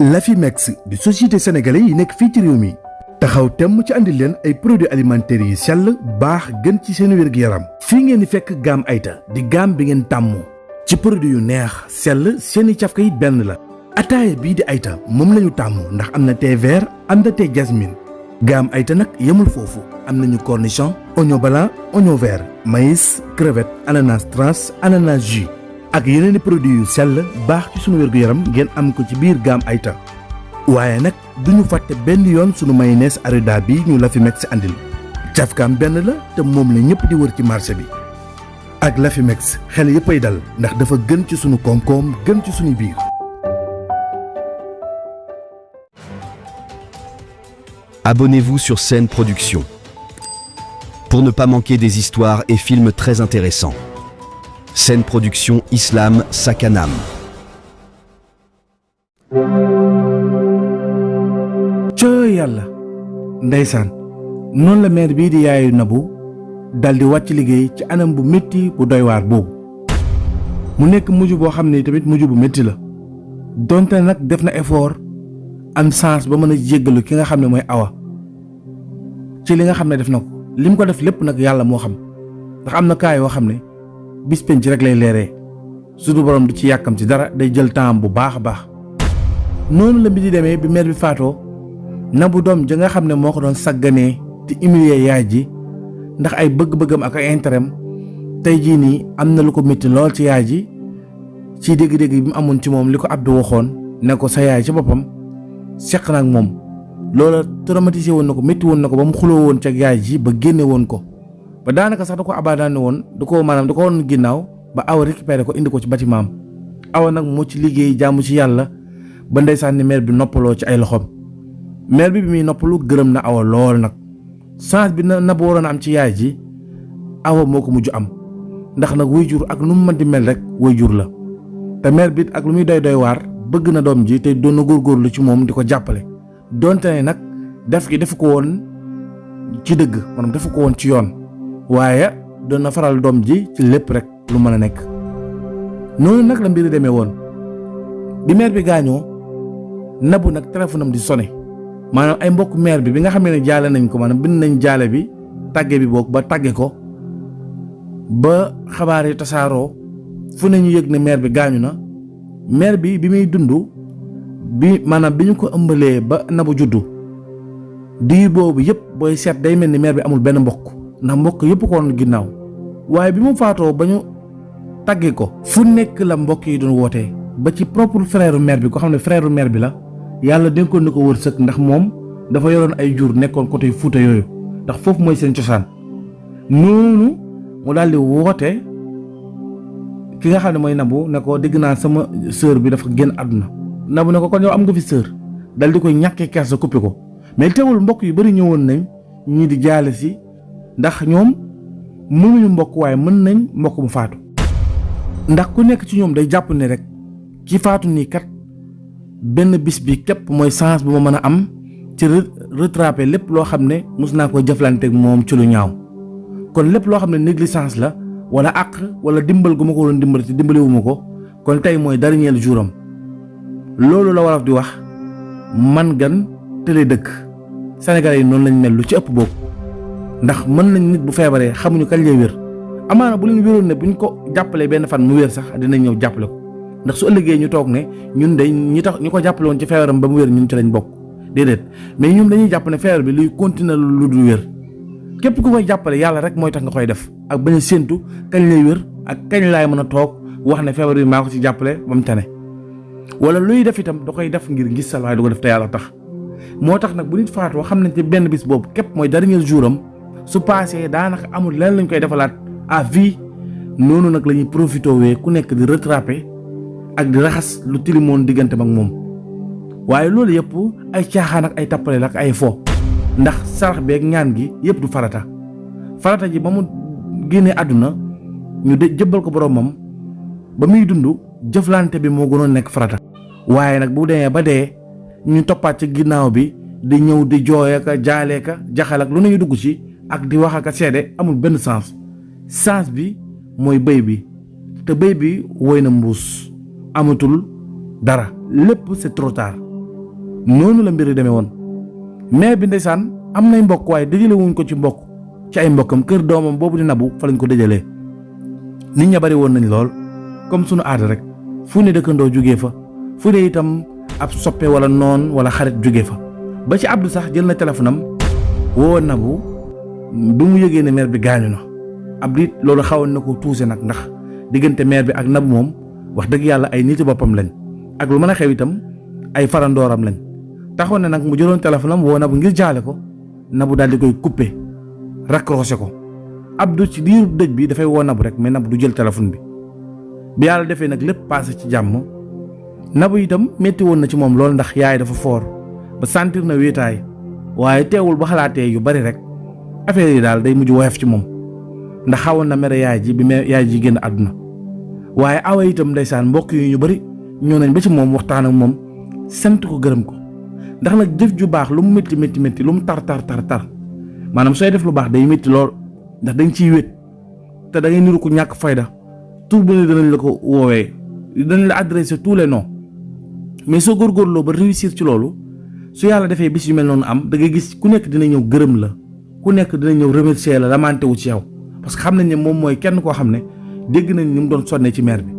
Lafimex di société sénégalais yi nekk fii ci réew mi taxaw temm ci andi leen ay produits alimentaires yi sell baax gën ci seen wér-gu-yaram fii ngeen di fekk gaam Ayta di gaam bi ngeen tàmmu ci produit yu neex sell seeni cafka yi benn la ataaya bii di Ayta moom lañu tàmmu ndax am na thé vert am na thé jasmine gaam Ayta nag yemul foofu am nañu cornichon oignon blanc oignon vert maïs crevette ananas trans ananas jus ak yeneen i produits yu sell baax ci sunu wér-gu-yaram ngeen am ko ci biir gaam Ayta waaye nag duñu fàtte benn yoon sunu mayonnaise Arruda bi ñu Lafimex andil cafkaam benn la te moom la ñëpp di wër ci marché bi ak Lafimex xel yëppay dal ndax dafa gën ci sunu koom-koom gën ci sunu biir. Abonnez-vous sur Scène Production pour ne pas manquer des histoires et films très intéressants. Scène Production Islam Sakanam. coo yàlla ndeysaan noonu la maire bii di yaayu Nabou daldi wàcc liggéey ci anam bu métti bu doy waar boobu mu nekk mujj boo xam ne tamit mujj bu métti la donte nag def na effort am chance ba mën a jéggalu ki nga xam ne mooy Awa ci li nga xam ne def na ko lim ko def lépp nag yàlla moo xam ndax am na kaa yoo xam ne bis penc rek lay leeree suñu borom du ci yàkkam ci dara day jël temps bu baax a baax noonu la mbir di demee bi maire bi faatoo Nabou doom ja nga xam ne moo ko doon sagganee di humilier yaay ji ndax ay bëgg-bëggam ak ay intérêt tey jii nii am na lu ko métti lool ci yaay ji ci dégg-dégg bi mu amoon ci moom li ko Abdou waxoon ne ko sa yaay ci boppam seq na ak moom loola traumatisé woon na ko métti woon na ko ba mu xuloo woon ci ak yaay ji ba génne woon ko ba daanaka sax da ko abandonné woon da ko woon ginnaaw ba Awa récupéré ko indi ko ci bâtiment am Awa nag moo ci liggéey jaamu ci yàlla ba ndeysaan ni maire bi noppaloo ci ay loxoom maire bi muy noppalu gërëm na Awa lool nag chance bi Nabou waroon a am ci yaay ji Awa moo ko mujj am ndax nag waajur ak nu mu mën di mel rek waajur la te maire bi ak lu muy doy waar bëgg na doom ji te doon na góorgóorlu ci moom di ko jàppale donte ne nag defu ko woon ci dëgg maanaam defu ko woon ci yoon waaye doon na faral doom ji ci lépp rek lu mën a nekk noonu nag la mbir demee woon bi maire bi gaañoo Nabou nag téléphone am di sonné maanaam ay mbokk maire bi nga xam ne jaale nañ ko maanaam bind nañ jaale bi tàgge bi boog ba tàgge ko ba xabaar yi tasaaroo fu ne ñu yëg ne maire bi gaañu na maire bi muy dund bi maanaam bi ñu ko ëmbalee ba Nabou juddu diir boobu yëpp booy seet day mel ni maire bi amul benn mbokk ndax mbokk yëpp ko woon ginnaaw waaye bi mu faatoo ba ñu tàgge ko fu nekk la mbokk yi doon wootee ba ci propre frère maire bi ko xam ne frère maire bi la yàlla dénkoon na ko wërsëg ndax moom dafa yoroon ay jur nekkoon côté Fuuta yooyu ndax foofu mooy seen cosaan noonu mu daal di woote ki nga xam ne mooy Nabou ne ko dégg naa sama sœur bi dafa génn àdduna Nabou ne ko kon yow am nga fi sœur dal di koy ñàkkee kersa coupé ko mais teewul mbokk yu bari ñëwoon nañ ñii di jaale si ndax ñoom mënuñu mbokk waaye mën nañ mbokk mu faatu ndax ku nekk ci ñoom day jàpp ne rek ki faatu nii kat benn bis bi képp mooy chance bu ma mën a am ci rattraper lépp loo xam ne mus naa ko jëflanteeg moom ci lu ñaaw kon lépp loo xam ne négligence la wala àq wala dimbal gu ma ko doon dimbali te dimbaliwuma ko kon tey mooy dernier jour am loolu la wolof di wax man gan tële dëkk Sénégalais yi noonu lañ mel lu ci ëpp boobu ndax mën nañ nit bu feebaree xamuñu kañ lay wér amaana bu leen wéroon ne buñ ko jàppalee benn fan mu wér sax dinañ ñëw jàppale ko ndax su ëllëgee ñu toog ne ñun de ñi tax ñu ko jàppale woon ci feebaram ba mu wér ñun ci lañ bokk déedéet mais ñun dañuy jàpp ne feebar bi luy continuer lu dul wér képp ku koy jàppale yàlla rek mooy tax nga koy def ak bañ a séentu kañ lay wér ak kañ laay mën a toog wax ne feebar bi maa ko ci jàppale ba mu tane wala luy def itam da koy def ngir gis sal waaye du ko def te yàlla tax moo tax nag bu nit faatoo xam nañ ci benn bis boobu képp mooy dernier jour am su paasee daanaka amul leneen lañ koy defalaat à vie noonu nag la ñuy profité wee ku nekk di rattraper ak di raxas lu tilimoon diggante ak moom waaye loolu yëpp ay caaxaan ak ay tappale la ak ay fo ndax sarax beeg ñaan gi yëpp du farata ji ba mu génnee àdduna ñu de jëbbal ko boromam ba muy dund jëflante bi moo gënoon nekk farata waaye nag bu demee ba dee ñu toppaat ci ginnaaw bi di ñëw di jooy ak jaalee ka jaxal ak lu nañu dugg ci ak di wax ak seede amul benn sens bi mooy bëy bi te bëy bi woy na mbuus amatul dara lépp c'est trop tard noonu la mbir yi demee woon maire bi ndeysaan am nay mbokk waaye dëjale wuñ ko ci mbokk ci ay mbokkam kër doomam boobu di Nabou fa lañ ko dëjalee nit ña bari woon nañ lool comme sunu aada rek fu ne dëkkandoo jógee fa fu ne itam ab soppe wala noon wala xarit jógee fa ba ci Abdou sax jël na téléphone am woo Nabou bi mu yëgee ne maire bi gaañu na Abdou it loolu xawoon na ko tuuse nag ndax diggante maire bi ak Nabou moom wax dëgg yàlla ay niti boppam lañ ak lu mën a xew itam ay farandooram lañ taxoon ne nag mu jëloon téléphone am woo Nabou ngir jaale ko Nabou daal di koy coupé raccroché ko Abdou ci diiru dëj bi dafay woo Nabou rek mais Nabou du jël téléphone bi yàlla defee nag lépp passé ci jàmm Nabou itam métti woon na ci moom lool ndax yaay dafa foor ba sentir na wéetaay waaye teewul ba xalaatee yu bari rek affaire yi daal day mujj woyof ci moom ndax xawoon na mere yaay ji bi yaay ji génn àdduna waaye awa itam ndeysaan mbokk yi ñu bari ñoo nañ ba ci moom waxtaan ak moom sant ko gërëm ko ndax nag jëf ju baax lu mu métti métti métti lu mu tar maanaam sooy def lu baax day métti lool ndax dañ ciy wét te da ngay niru ko ñàkk fayda tur bu ne danañ la ko woowee danañ la adressé tous les noms mais soo góorgóorloo ba réussir ci loolu su yàlla defee bis yu mel noonu am da ngay gis ku nekk dina ñëw gërëm la ku nekk dina ñëw remercier la lamante wu ci yow parce que xam nañ ne moom mooy kenn koo xam ne dégg nañ ni mu doon sonnee ci maire bi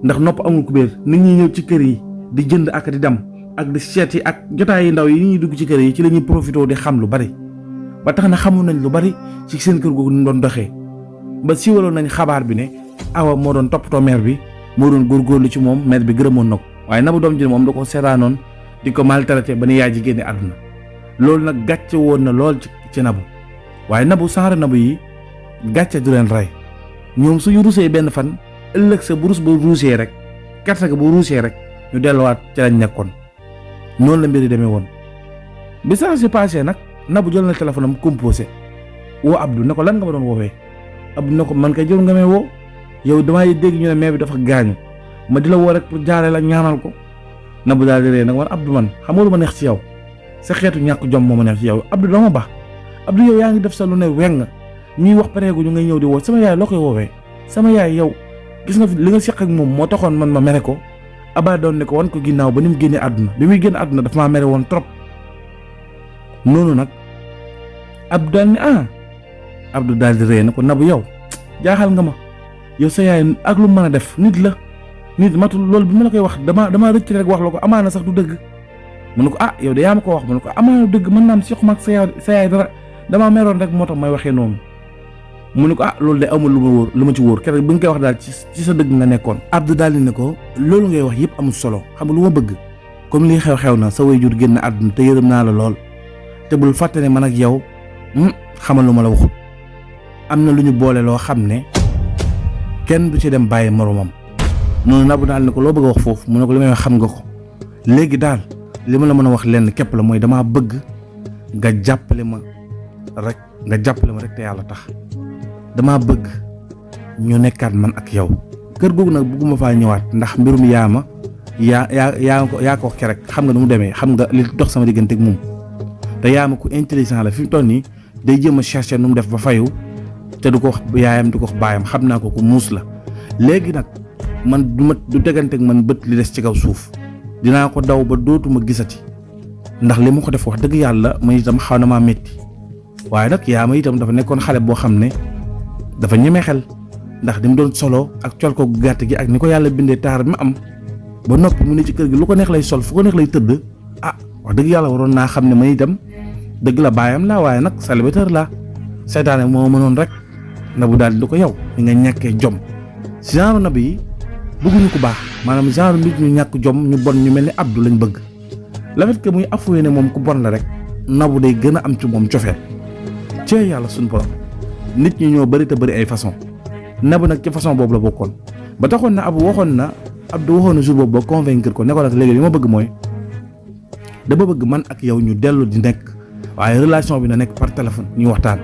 ndax nopp amul kubéer nit ñi ñëw ci kër yi di jënd ak di dem ak di seet yi ak jotaay yi ndaw yi ñuy dugg ci kër yi ci la ñuy profité di xam lu bari ba tax na xamoon nañ lu bari ci seen kër googu ni mu doon doxee ba siiwaloon nañ xabaar bi ne awa moo doon toppatoo maire bi moo doon góorgóorlu ci moom maire bi gërëmoon na ko waaye Nabou doom ji moom da ko seetaanoon di ko maltraité ba ni yaay ji génne àdduna loolu nag gàcce woon na lool ci Nabou waaye Nabou saxaare Nabou yi gàcce du leen rey ñoom suñu ruusee benn fan ëllëg sa bu rus ba ruusee rek kerte ga bu ruusee rek ñu delluwaat ci lañ nekkoon noonu la mbir yi demee woon bi saa si passé nag Nabou jël na téléphone am composé woo Abdou ne ko lan nga ma doon woowee Abdou ne ko man kay jël nga may woo yow damaa dégg ñu ne maire bi dafa gaañu ma di la woo rek pour jaaree la ñaanal ko Nabou daal di ree nag man Abdou man xam nga lu ma neex ci yow sa xeetu ñàkk jom moo ma neex ci yow Abdou dama baax Abdou yow yaa ngi def sa lu ne weng ñuy wax pareegu ñu ngay ñëw di woo sama yaay loo koy woowee sama yaay yow gis nga li nga seq ak moom moo taxoon man ma mere ko Aba doon ne ko wan ko ginnaaw ba ni mu génnee àdduna bi muy génn àdduna dafa maa mere woon trop noonu nag Abdou daal ni Abdou daal di ree na ko Nabou yow jaaxal nga ma yow sa yaay ak lu mën a def nit la nit matul loolu bi ma la koy wax dama rëcc rek wax la ko amaana sax du dëgg mu ne ko yow de yaa ma ko wax mu ne ko amaana dëgg mën naa am sequma ak sa yaay dara damaa meroon rek moo tax may waxee noonu mu ne ko loolu de amul lu ma ci wóor keroog bi nga koy wax daal ci sa dëgg nga nekkoon. Abdou daal di ne ko loolu ngay wax yëpp amul solo xam nga lu ma bëgg comme lii xew na sa waajur génn àdduna te yërëm naa la lool te bul fàtte ne man ak yow xamal lu ma la waxul am na lu ñu boole loo xam ne kenn du ci dem bàyyi moromam noonu Nabou daal ne ko loo bëgg a wax foofu mu ne ko li may wax xam nga ko léegi daal li ma la mën a wax lenn képp la mooy damaa bëgg nga jàppale ma rek te yàlla tax damaa bëgg ñu nekkaat man ak yow kër googu nag bëgguma faa ñëwaat ndax mbirum yaa ko wax rek xam nga nu mu demee xam nga li dox sama diggante ak moom te yaama ku intelligent la fi mu toll nii day jéem a chercher nu mu def ba fayu te du ko wax yaayam du ko wax baayam xam naa ko ku muus la léegi nag man du teganteeg man bët li des ci kaw suuf dinaa ko daw ba dootuma gisati ndax li ma ko def wax dëgg yàlla man itam xaw na maa métti waaye nag yaa ma itam dafa nekkoon xale boo xam ne dafa ñeme xel ndax di mu doon solo ak col ko gàtt gi ak ni ko yàlla bindee taar bi ma am ba noppi mu ne ci kër gi lu ko neex lay sol fu ko neex lay tëdd wax dëgg yàlla waroon naa xam ne man itam dëgg la baayam laa waaye nag célibataire laa seytaane moo mënoon rek Nabou daal di ko yow ni nga ñàkkee jom genre Nabou yi bëgguñu ko baax maanaam genre nit ñu ñàkk jom ñu bon ñu mel ni Abdou lañ bëgg le fait que muy avoué ne moom ku bon la rek Nabou day gën a am ci moom cofeel ci yàlla suñu borom nit ñi ñoo bëri te bëri ay façon Nabou nag ci façon boobu la bokkoon ba taxoon na Abdou waxoon na jour boobu ba convaincre ko ne ko nag léegi li ma bëgg mooy dama bëgg man ak yow ñu dellu di nekk waaye relation bi na nekk par téléphone ñuy waxtaan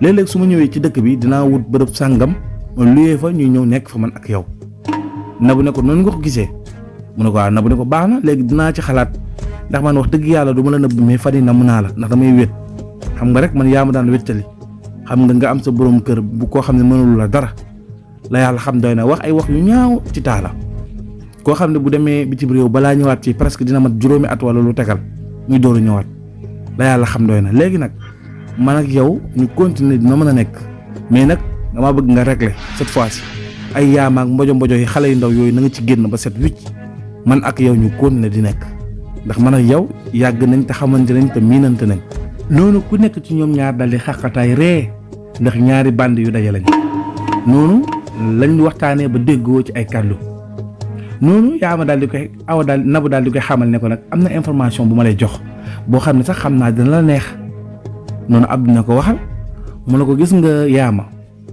léeg-léeg su ma ñëwee ci dëkk bi dinaa wut bërëb sàngam luyee fa ñuy ñëw nekk fa man ak yow Nabou ne ko noonu nga ko gisee mu ne ko Nabou ne ko baax na léegi dinaa ci xalaat ndax man wax dëgg yàlla du ma la nëbb mais fan yi namm naa la ndax damay wét xam nga rek man yaa ma daan wéttali xam nga am sa borom kër bu koo xam ne mënulu la dara la yàlla xam doy na wax ay wax yu ñaaw ci taala koo xam ne bu demee bitim réew balaa ñëwaat fii presque dina mat juróomi at wala lu tegal muy dooru ñëwaat la yàlla xam doy na léegi nag man ak yow ñu continuer dina mën a nekk mais nag dama bëgg nga régler cette fois-ci ay yaama ak mbojo yi xale yu ndaw yooyu na nga ci génn ba set wicc man ak yow ñu continuer di nekk ndax man ak yow yàgg nañ te xamante nañ te miinante nañ noonu ku nekk ci ñoom ñaar daldi xaqataay ree ndax ñaari band yu daje lañ noonu lañ waxtaanee ba déggoo ci ay kàddu noonu yaama daal di koy awa daal nabu daal di koy xamal ne ko nag am na information bu ma lay jox boo xam ne sax xam naa dina la neex noonu Abdou na ko waxal mu ne ko gis nga yaama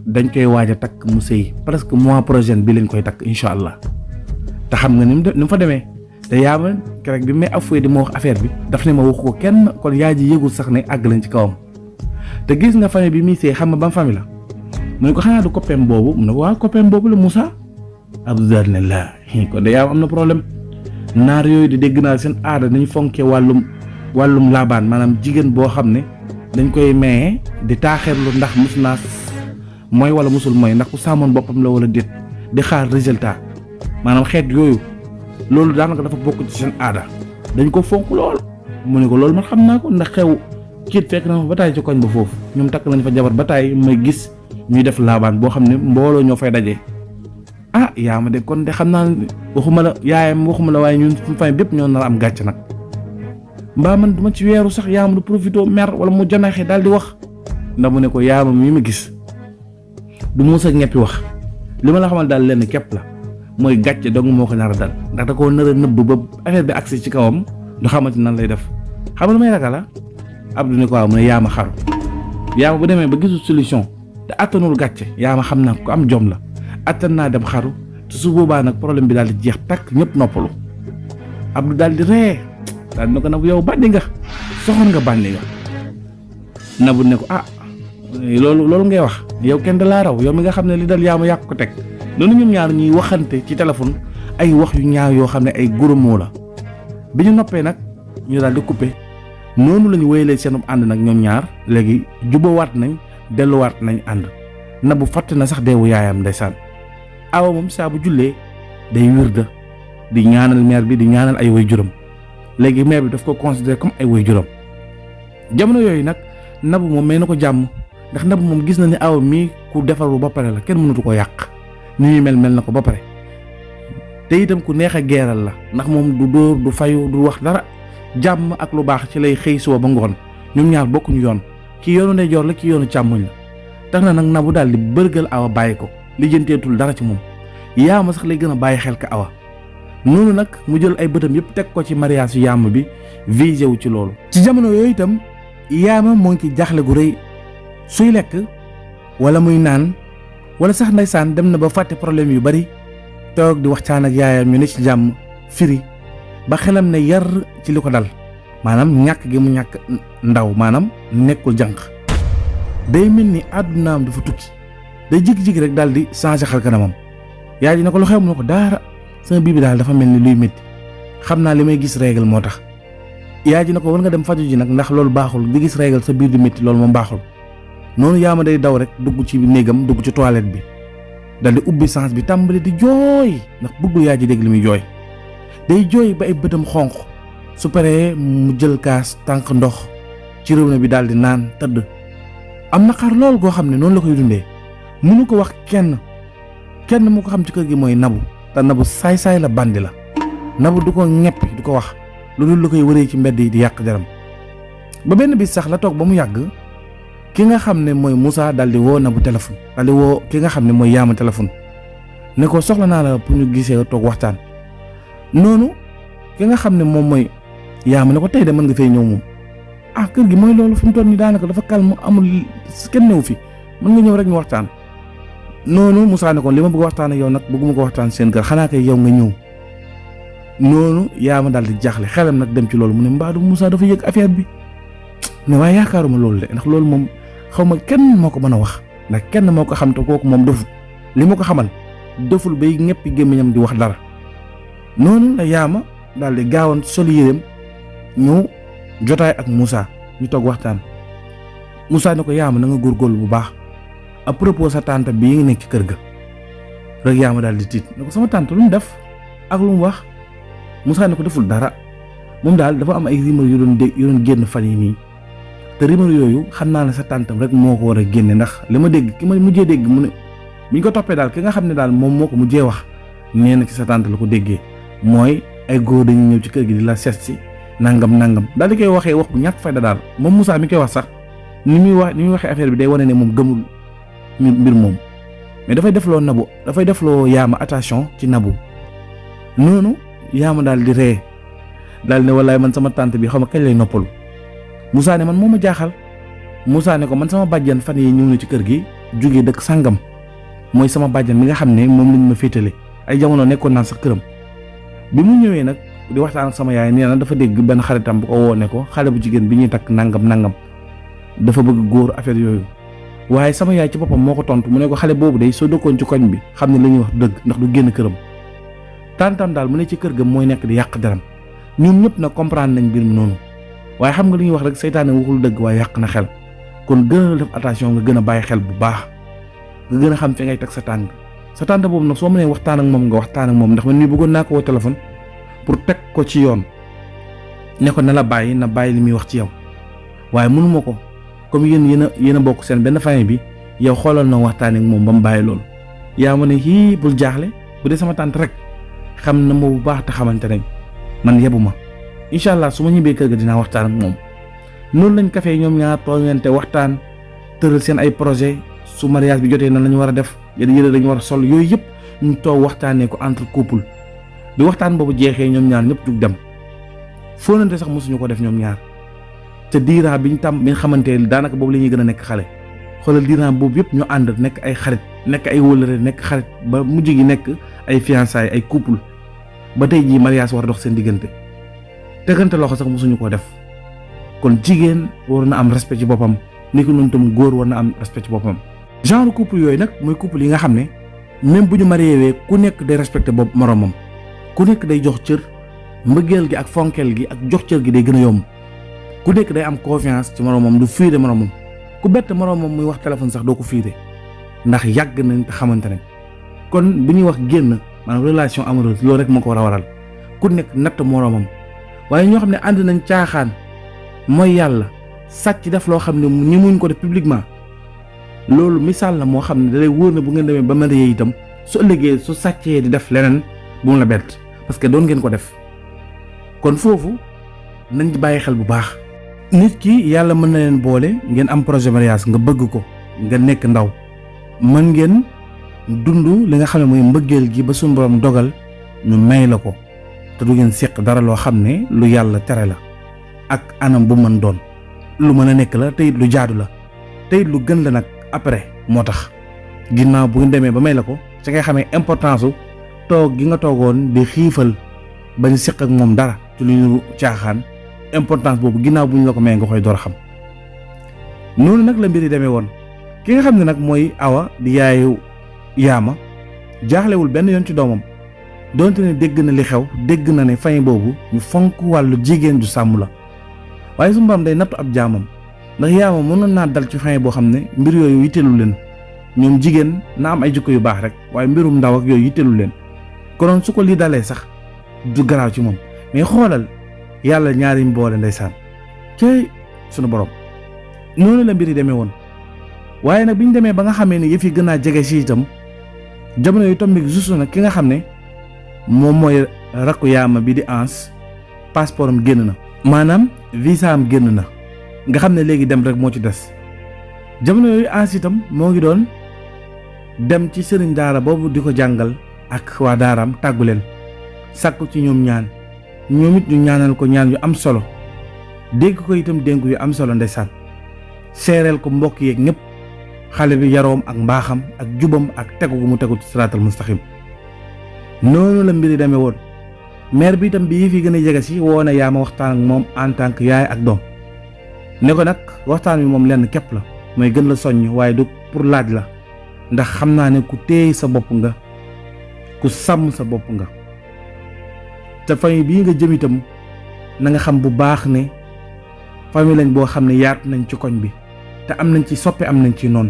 dañ koy waaj a takk mu sëy presque mois prochain bi lañ koy takk incha allah te xam nga ni mu fa demee te yaama keroog bi may afooy di ma wax affaire bi daf ne ma wax ko kenn kon yaay ji yëgul sax ne àgg lañ ci kawam te gis nga famille bi muy sëy xam nga ban famille la mu ne ko xanaa du copain boobu mu ne ko waaw copain boobu la Moussa Abdou daal ne la kon de yaama am na problème naar yooyu di dégg naa seen aada nañ fonkee wàllum laabaan maanaam jigéen boo xam ne dañ koy maye di taaxeerlu ndax mus naa mooy wala musul mooy ndax ku sàmmoon boppam la wala déet di xaar résultat maanaam xeet yooyu loolu daanaka dafa bokk ci seen aada dañ ko fonk lool mu ne ko loolu man xam naa ko ndax xew kiit fekk na ma ba taay ci koñ ba foofu ñoom takk nañ fa jabar ba taay may gis ñuy def laabaan boo xam ne mbooloo ñoo fay dajee ah yaa ma de kon de xam naa waxuma la yaayam waxuma la waaye ñun suñu famille bépp ñoo nar am gàcc nag mbaa man duma ci weeru sax yaama du profité mer wala mu janaxe daal di wax ndax mu ne ko yaama mi ma gis du mos a ñeppi wax li ma la xamal daal lenn képp la mooy gàcce dong moo ko nar a dal ndax da koo nar a nëbb ba affaire bi agsi ci kawam du xamante nan lay def xam nga lu may ragal la Abdou ne ko waaw mu ne yaama xaru yaama bu demee ba gisul solution te attanul gàcce yaama xam naa ko am jom la attan naa dem xaru te su boobaa nag problème bi daal di jeex takk ñëpp noppalu Abdou daal di ree daal di ne ko nag yow bandi nga soxor nga bandi nga Nabou ne ko loolu ngay wax yow kenn da laa raw yow mi nga xam ne li dal yaama yàq ko teg noonu ñoom ñaar ñuy waxante ci téléphone ay wax yu ñaaw yoo xam ne ay gros mots la bi ñu noppee nag ñu daal di coupé noonu la ñu wéyalee seen ànd nag ñoom ñaar léegi jubawaat nañ delluwaat nañ ànd Nabou fàtte na sax deewu yaayam ndeysaan awa moom saa bu jullee day wirda di ñaanal mère bi di ñaanal ay waajuram léegi mère bi daf ko considéré comme ay waajuram jamono yooyu nag Nabou moom may na ko jàmm ndax Nabou moom gis na ni awa mii ku defaru ba pare la kenn mënatu ko yàq ni ñuy mel na ko ba pare te itam ku neex a geeral la ndax moom du dóor du fayu du wax dara jàmm ak lu baax ci lay xëy suba ba ngoon ñoom ñaar bokkuñu yoon ki yoonu ndeyjoor la ki yoonu càmmoñ la tax na nag Nabou daal di bërgal awa bàyyi ko lijjanteetul dara ci moom yaama sax lay gën a bàyyi xel ka awa noonu nag mu jël ay bëtam yëpp teg ko ci mariage yu yaama bi visé wu ci loolu ci jamono yooyu itam yaama moo ngi ci jaaxle gu rëy suy lekk wala muy naan wala sax ndeysaan dem na ba fàtte problème yu bari toog di waxtaan ak yaayam ñu ne ci jàmm firi ba xelam ne yar ci li ko dal maanaam ñàkk gi mu ñàkk ndaw maanaam nekkul jànq day mel ni àddunaam dafa tukki day jig-jig rek daal di changé xar kanamam yaay ji ne ko lu xew mu ne ko daara sama biir bi daal dafa mel ni luy métti xam naa li may gis règle moo tax yaay ji ne ko war nga dem faju ji nag ndax loolu baaxul di gis règle sa biir di métti loolu moom baaxul noonu yaama day daw rek dugg ci néegam dugg ci toilette bi dal di ubbi sens bi tàmbali di jooy ndax bëggul yaay ji dégg li muy jooy day jooy ba ay bëtam xonq su paree mu jël kaas tànk ndox ci robinet bi daal di naan tëdd am na xar lool goo xam ne noonu la koy dundee mënu ko wax kenn mu ko xam ci kër gi mooy Nabou te Nabou saay-saay la bandi la Nabou du ko ñeppi du ko wax lu dul la koy wëree ci mbedd yi di yàq deram ba benn bis sax la toog ba mu yàgg ki nga xam ne mooy Moussa daal di woo Nabou téléphone daal di woo ki nga xam ne mooy yaama téléphone ne ko soxla naa la pour ñu gisee toog waxtaan noonu ki nga xam ne moom mooy yaama ne ko tey de mën nga fay ñëw moom kër gi mooy loolu fi mu toll nii daanaka dafa calme amul kenn newu fi mën nga ñëw rek ñu waxtaan noonu Moussa ne ko li ma bëgg waxtaan ak yow nag bëgguma ko waxtaan seen kër xanaa kay yow nga ñëw noonu yaama daal di jaaxle xelam nag dem ci loolu mu ne mbaadu Moussa dafa yëg affaire bi mais waaye yaakaaruma loolu de ndax loolu moom xaw ma kenn moo ko mën a wax ndax kenn moo ko xam te kooku moom deful li ma ko xamal deful bay ñeppi gémmiñam di wax dara noonu la yaama daal di gaawoon sol yéreem ñëw jotaay ak Moussa ñu toog waxtaan Moussa ne ko yaama na nga góorgóorlu bu baax à propos sa tante bii nga nekk ci kër ga rek yaama daal di tiit ne ko sama tante lu mu def ak lu mu wax Moussa ne ko deful dara moom daal dafa am ay rumeur yu doon génn fan yi nii te rumeur yooyu xam naa ne sa tàntam rek moo ko war a génne ndax li ma dégg ki ma mujjee dégg mu ne bi ñu ko toppee daal ki nga xam ne daal moom moo ko mujjee wax nee na ci sa tànt la ko déggee mooy ay góor dañuy ñëw ci kër gi di la seet si nangam daal di koy waxee wax bu ñàkk fayda daal moom Moussa mi koy wax sax ni muy waxee affaire bi day wane ne moom gëmul mbir moom mais dafay defloo Nabou dafay defloo Yaama attention ci Nabou noonu Yaama daal di ree daal ne wallaay man sama tante bi xaw ma kañ lay noppalu Moussa ne man moo ma jaaxal Moussa ne ko man sama bàjjan fan yi ñëw na ci kër gi jógee dëkk sàngam mooy sama bàjjan mi nga xam ne moom lañ ma féetale ay jamono nekkoon naan sax këram bi mu ñëwee nag di waxtaan ak sama yaay nee na dafa dégg benn xaritam bu ko woo ne ko xale bu jigéen bi ñuy takk nangam dafa bëgg góor affaire yooyu waaye sama yaay ci boppam moo ko tontu mu ne ko xale boobu day soo dëkkoon ci koñ bi xam ne la ñuy wax dëgg ndax du génn këram tantam daal mu ne ci kër ga mooy nekk di yàq deram ñoom ñëpp nag comprendre nañ mbir mi noonu waaye xam nga li ñuy wax rek seytaane waxul dëgg waaye yàq na xel kon gën a def attention nga gën a bàyyi xel bu baax nga gën a xam fi ngay teg sa tànk boobu nag soo mënee waxtaan ak moom nga waxtaan ak moom ndax man mii bëggoon naa ko woo téléphone pour teg ko ci yoon ne ko na bàyyi li muy wax ci yow waaye mënuma ko comme yéen a bokk seen benn famille bi yow xoolal na waxtaan ak moom ba mu bàyyi loolu yaa ma ne hii bul jaaxle bu dee sama tànt rek xam na ma bu baax te xamante nañ man yebu ma incha allah su ma ñibbee kër ga dinaa waxtaan ak moom noonu lañ kafee ñoom ñaar tooñante waxtaan tëral seen ay projet su mariage bi jotee nan la ñu war a def yére dañu war a sol yooyu yëpp ñu toog waxtaanee ko entre couple bi waxtaan boobu jeexee ñoom ñaar ñëpp jug dem fóonante sax mosuñu ko def ñoom ñaar te diiraa bi ñu xamante daanaka boobu la ñuy gën a nekk xale xoolal diiraa boobu yëpp ñu ànd nekk ay xarit nekk ay wëllëre nekk xarit ba mujj gi nekk ay fiançailles ay couple ba tey jii mariage war a dox seen diggante tegante loxo sax mosuñu ko def kon jigéen war na am respect ci boppam ni ko noonu tam góor war na am respect ci boppam. genre couple yooyu nag mooy couple yi nga xam ne même bu ñu marié ku nekk day respecté bopp moromam ku nekk day jox cër mbëggeel gi ak fonkeel gi ak jox cër gi day gën a yomb ku nekk day am confiance ci moromam du fiire moromam ku bett moromam muy wax téléphone sax doo ko fiire ndax yàgg nañ te xamante ne kon bu ñuy wax génn maanaam relation amoureuse loolu rek moo ko war a waral ku nekk natt moromam waaye ñoo xam ne ànd nañ caaxaan mooy yàlla sàcc def loo xam ne ñi muñ ko def publiquement loolu misaal la moo xam ne da lay wóor ne bu ngeen demee ba marié itam su ëllëgee su sàccee di def leneen bu mu la bett parce que doon ngeen ko def kon foofu nañ ci bàyyi xel bu baax. nit ki yàlla mën na leen boole ngeen am projet mariage nga bëgg ko nga nekk ndaw mën ngeen dund li nga xam ne mooy mbëggeel gi ba suñu borom dogal ñu may la ko te du ngeen seq dara loo xam ne lu yàlla tere la ak anam bu mën doon lu mën a nekk la te it lu jaadu la te it lu gën la nag après moo tax ginnaaw bu ngeen demee ba may la ko ci ngay xamee importance su toog gi nga toogoon di xiifal bañ seq ak moom dara ci lu ñu caaxaan importance boobu ginnaaw bu ñu la ko may nga koy door a xam noonu nag la mbir yi demee woon ki nga xam ne nag mooy Awa di yaayu Yaama jaaxlewul benn yoon ci doomam donte ne dégg na li xew dégg na ne famille boobu ñu fonk wàllu jigéen ju sàmm la waaye su mbaam day nattu ab jaamam ndax Yaama mënoon naa dal ci famille boo xam ne mbir yooyu yitteelu leen ñoom jigéen na am ay jikko yu baax rek waaye mbirum ndaw ak yooyu yitteelu leen konoon su ko lii dalee sax du garaaw ci moom mais xoolal yàlla ñaari mboole ndeysaan cey sunu borom noonu la mbir yi demee woon waaye nag bi ñu demee ba nga xamee ne yëf yi gën naa jege si itam jamono yu tombé juste nag ki nga xam ne moom mooy rakku Yaama bi di Anse passeport am génn na maanaam visa am génn na nga xam ne léegi dem rek moo ci des jamono yooyu Anse itam moo ngi doon dem ci sëriñ daara boobu di ko jàngal ak waa daaraam tàggu leen sàkku ci ñoom ñaan ñoom it ñu ñaanal ko ñaan yu am solo dégg ko itam dénk yu am solo ndeysaan seereel ko mbokk yeeg ñëpp xale bi yaroom ak mbaaxam ak jubam ak tegu gu mu tegu ci siraatal mustaqim noonu la mbiri demee woon maire bi itam bi yi fi gën a jege si woo na Yaama waxtaan ak moom en tant que yaay ak doom ne ko nag waxtaan wi moom lenn képp la mooy gën la soññ waaye du pour laaj la ndax xam naa ne ku téey sa bopp nga ku sàmm sa bopp nga te famille bii nga jëm itam na nga xam bu baax ne famille lañ boo xam ne yaatu nañ ci koñ bi te am nañ ci soppe am nañ ci noonu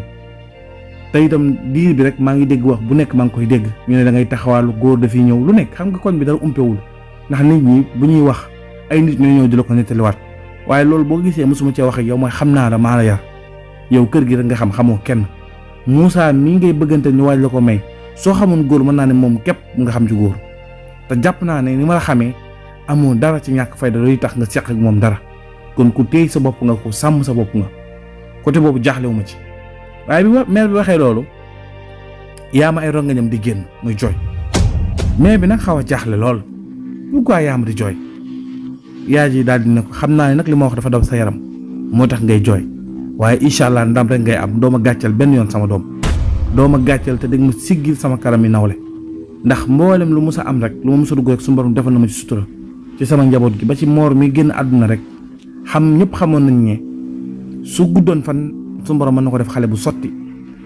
te itam diir bi rek maa ngi dégg wax bu nekk maa ngi koy dégg ñu ne da ngay taxawaalu góor dafiy ñëw lu nekk xam nga koñ bi dara umpewul ndax nit ñi bu ñuy wax ay nit ñoo ñëw di la ko nettaliwaat waaye loolu boo gisee mosuma cee wax ak yow mooy xam naa la maa la yar yow kër gi rek nga xamoo kenn Moussa mii ngay bëggante ñu waaj la ko may soo xamoon góor mën naa ne moom képp nga xam ci góor te jàpp naa ne ni ma la xamee amoo dara ci ñàkk fayda luy tax nga seq ak moom dara kon ku téy sa bopp nga ko sàmm sa bopp nga côté boobu jaaxlewu ma ci waaye bi mère bi waxee loolu Yaama ay rongañam di génn muy jooy mère bi nag xaw a jaaxle lool pourquoi Yaama di jooy yaay ji daal di ne ko xam naa ne nag li ma wax dafa daw sa yaram moo tax ngay jooy waaye incha allah ndam rek ngay am doo ma gàccal benn yoon sama doom doo ma gàccal te dégg ma siggil sama karam yi nawle ndax mboolem lu mus a am rek lu ma mus a dugg rek suñu borom defal na ma ci sutura ci sama njaboot gi ba ci moor mi génn àdduna rek xam ñëpp xamoon nañ ne su guddoon fan suñu borom mën na ko def xale bu sotti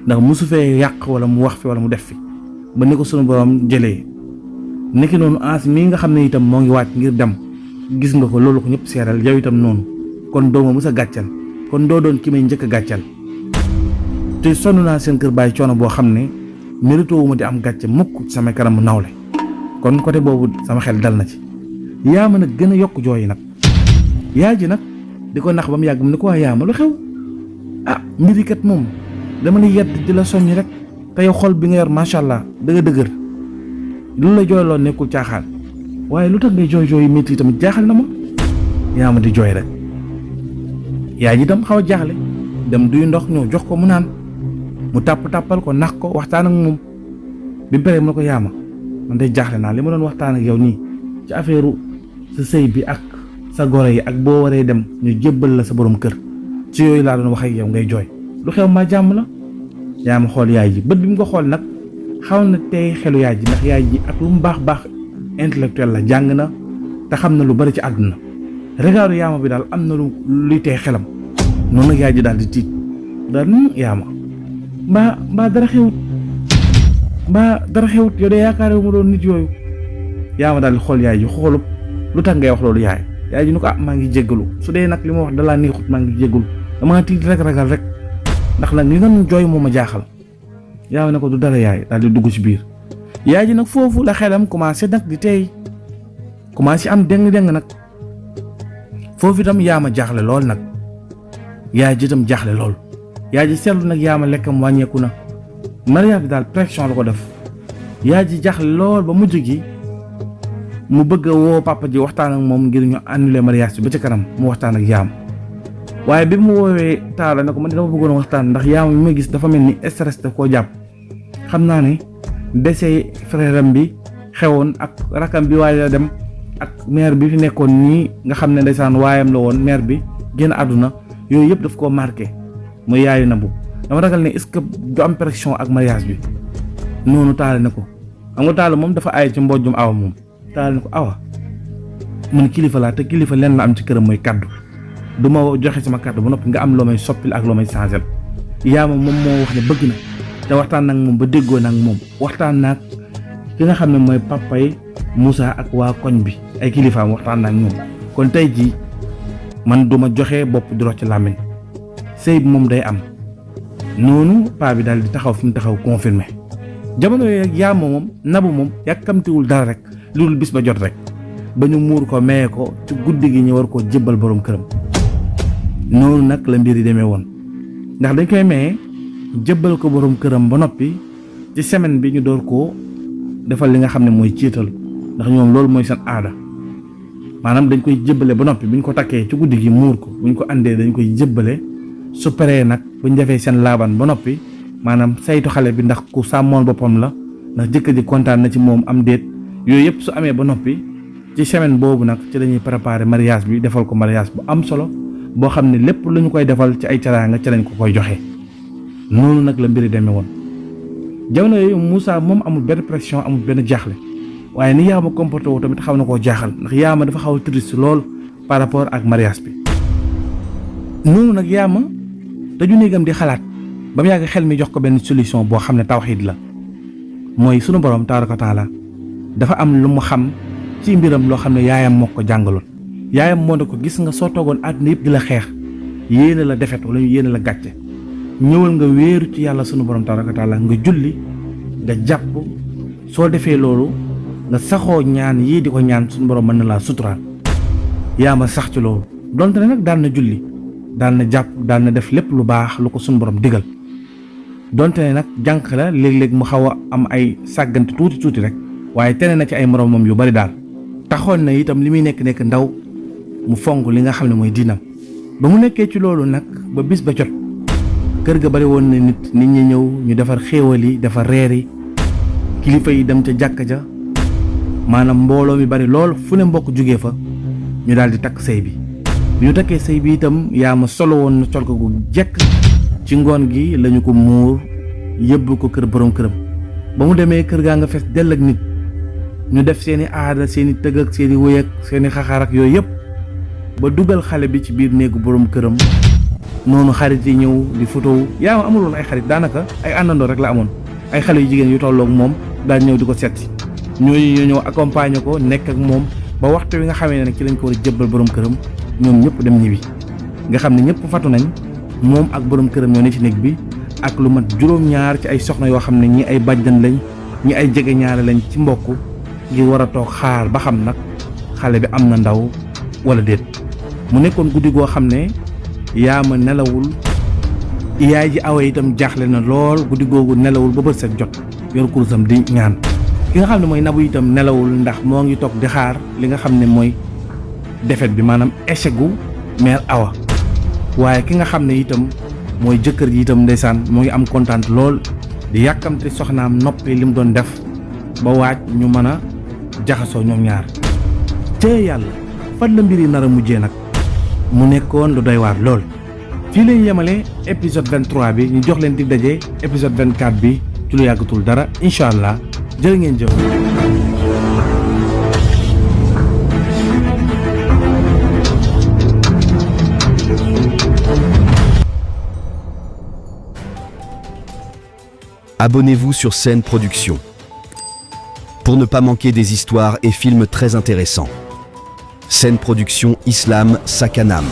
ndax musu fee yàq wala mu wax fi wala mu def fi ba ni ko suñu borom jëlee nekki noonu ans mii nga xam ne itam moo ngi wàcc ngir dem gis nga ko loolu ko ñëpp seeral yow itam noonu kon doo ma mus a gàccal kon doo doon ki may njëkk a gàccal te sonn naa seen kër bàyyi coono boo xam ne mérito wu ma di am gàcce mukk ci sama kanam mu nawle kon côté boobu sama xel dal na ci Yaama nag gën a yokk jooyi nag yaay ji nag di ko nax ba mu yàgg mu ne ko waa Yaama lu xew mbiri kat moom dama ni yedd di la soññ rek te yow xol bi nga yor macha allah dëgg dëgër lu la jooyloo nekkul caaxaan waaye lu tax ngay jooy jooy métti tamit jaaxal na ma Yaama di jooy rek yaay ji tam xaw a jaaxle dem duy ndox ñëw jox ko mu naan mu tàppal ko nax ko waxtaan ak moom bi pare mu ne ko Yaama man day jaaxle naa li ma doon waxtaan ak yow nii ci affaire sa sëy bi ak sa goro yi ak boo waree dem ñu jébbal la sa borom kër ci yooyu laa doon wax ak yow ngay jooy lu xew maa jàmm la Yaama xool yaay ji bët bi mu ko xool nag xaw na tey xelu yaay ji ndax yaay ji ak lu mu baax intellectuel la jàng na te xam na lu bari ci àdduna regaaru Yaama bi daal am na luy tey xelam noonu nag yaay ji daal di tiit daal Yaama mbaa dara xewut yow de yaakaar wu ma doon nit yooyu Yaama daal di xool yaay ji xoolub lu tax ngay wax loolu yaay ji ni ko maa ngi jéggalu su dee nag li ma wax dalaa neexut maa ngi jéggalu damaa tiit rek ragal rek ndax nag li nga nu jooy moo ma jaaxal Yaama ne ko du dara yaay daal di dugg ci biir yaay ji nag foofu la xelam commencé nag di tey commencé am déng-déng nag foofu itam Yaama jaaxle lool nag yaay ji itam jaaxle lool yaay ji seetlu nag Yaama lekkam wàññeeku na mariage bi daal pression la ko def yaay ji jaaxle lool ba mujj gi mu bëgg a woo papa ji waxtaan ak moom ngir ñu annuler mariage bi ba ci kanam mu waxtaan ak Yaama waaye bi mu woowee Talla ne ko man dama bëggoon waxtaan ndax Yaama mi ma gis dafa mel ni stress daf koo jàpp xam naa ne décès frère am bi xewoon ak rakam bi waaye la dem ak mère bi fi nekkoon nii nga xam ne ndeysaan waayam la woon mère bi génn àdduna yooyu yëpp daf koo marqué mooy yaayu Nabou dama ragal ne est-ce que du am pression ak mariage bi noonu Talla ne ko xam nga Talla moom dafa aay ci mbojjum awa moom Talla ne ko awa man kilifa laa te kilifa leen la am ci këram mooy kaddu du ma joxe sama kaddu ba noppi nga am loo may soppil ak loo may changel Yaama moom moo wax ne bëgg na te waxtaan nag moom ba déggoo nag moom waxtaan nag ki nga xam ne mooy papay Moussa ak waa koñ bi ay kilifaam waxtaan nag ñoom kon tey jii man duma joxe bopp di rocc làmmiñ sëy bi moom day am noonu paa bi daal di taxaw fi mu taxaw confirmé jamono yooyu ak Yaama moom Nabou moom yàkkamtiwul dara rek lu dul bis ba jot rek ba ñu muur ko maye ko ci guddi gi ñu war koo jébbal borom këram noonu nag la mbir yi demee woon ndax dañ koy maye jébbal ko borom këram ba noppi ci semaine bi ñu door koo defal li nga xam ne mooy ciital ndax ñoom loolu mooy seen aada maanaam dañ koy jébbale ba noppi bu ñu ko takkee ci guddi gi muur ko bu ñu ko andee dañ koy jébbale su paree nag bu ñu defee seen laaban ba noppi maanaam saytu xale bi ndax ku sàmmoon boppam la ndax jëkkër ji kontaan na ci moom am déet yooyu yëpp su amee ba noppi ci semaine boobu nag ci dañuy préparer mariage bi defal ko mariage bu am solo boo xam ne lépp lu ñu koy defal ci ay teraanga ci lañ ko koy joxe noonu nag la mbiri demee woon jamono yooyu Moussa moom amul benn pression amul benn jaaxle waaye ni Yaama comporté woo tamit xaw na koo jaaxal ndax Yaama dafa xaw a triste lool par rapport ak mariage bi noonu nag Yaama daju néegam di xalaat ba mu yàgg xel mi jox ko benn solution boo xam ne tawxiid la mooy sunu borom tabaaraka wa taala dafa am lu mu xam ci mbiram loo xam ne yaayam moo ko jàngaloon yaayam moo ne ko gis nga soo toogoon àdduna yëpp di la xeex yéene la defet wala yéene la gàcce ñëwal nga wéeru ci yàlla sunu borom tabaaraka wa taala nga julli nga jàpp soo defee loolu nga saxoo ñaan yii di ko ñaan sunu borom mën na laa suturaal Yaama sax ci loolu donte ne nag daan na julli daan na jàpp daan na def lépp lu baax lu ko suñu borom digal donte ne nag jànq la léeg-léeg mu xaw a am ay sàggante tuuti rek waaye tene na ci ay moromam yu bari daal taxoon na itam li muy nekk ndaw mu fonk li nga xam ne mooy diinam ba mu nekkee ci loolu nag ba bis ba jot kër ga bari woon na nit ñi ñëw ñu defar xéewal yi defar reer yi kilifa yi dem ca jàkka ja maanaam mbooloo mi bari lool fu ne mbokk jógee fa ñu daal di takk sëy bi ñu takkee sëy bi itam Yaama solo woon na col ko gu jekk ci ngoon gi lañu ko muur yëbb ko kër borom këram ba mu demee kër gaa nga fees dell ak nit ñu def seeni aada seeni tëgg ak seeni wëy ak seeni xaxaar ak yooyu yëpp ba dugal xale bi ci biir néegu borom këram noonu xarit yi ñëw di photo Yaama amul woon ay xarit daanaka ay àndandoo rek la amoon ay xale yu jigéen yu tolloog moom daal ñëw di ko setti ñooñu ñëw accompagner ko nekk ak moom ba waxtu wi nga xamee ne nag ci lañ ko war a jëbbal borom këram ñoom ñëpp dem ñibbi nga xam ne ñëpp fatu nañ moom ak borom këram ñoo ne ci néeg bi ak lu mat juróom-ñaar ci ay soxna yoo xam ne ñi ay bàjjan lañ ñi ay jege ñaare lañ ci mbokk ngir war a toog xaar ba xam nag xale bi am na ndaw wala déet mu nekkoon guddi goo xam ne Yaama nelawul yaay ji Awa itam jaaxle na lool guddi googu nelawul ba bët set jot yor kurusam di ñaan ki nga xam ne mooy Nabou itam nelawul ndax moo ngi toog di xaar li nga xam ne mooy défaite bi maanaam échec gu mère Awa waaye ki nga xam ne itam mooy jëkkër ji itam ndeysaan moo ngi am kontaan lool di yàkkamte soxnaam noppi li mu doon def ba waaj ñu mën a jaxasoo ñoom ñaar te yàlla fan la mbir yi nar a mujjee nag mu nekkoon lu doy waar lool. fii lañu yemale épisode 23 bi ñu jox leen dig daje épisode 24 bi ci lu yàggatul dara incha allah jërë ngeen jëf. Abonnez-vous sur Scène Production pour ne pas manquer des histoires et films très intéressants. Scène Production Islam Sakanam.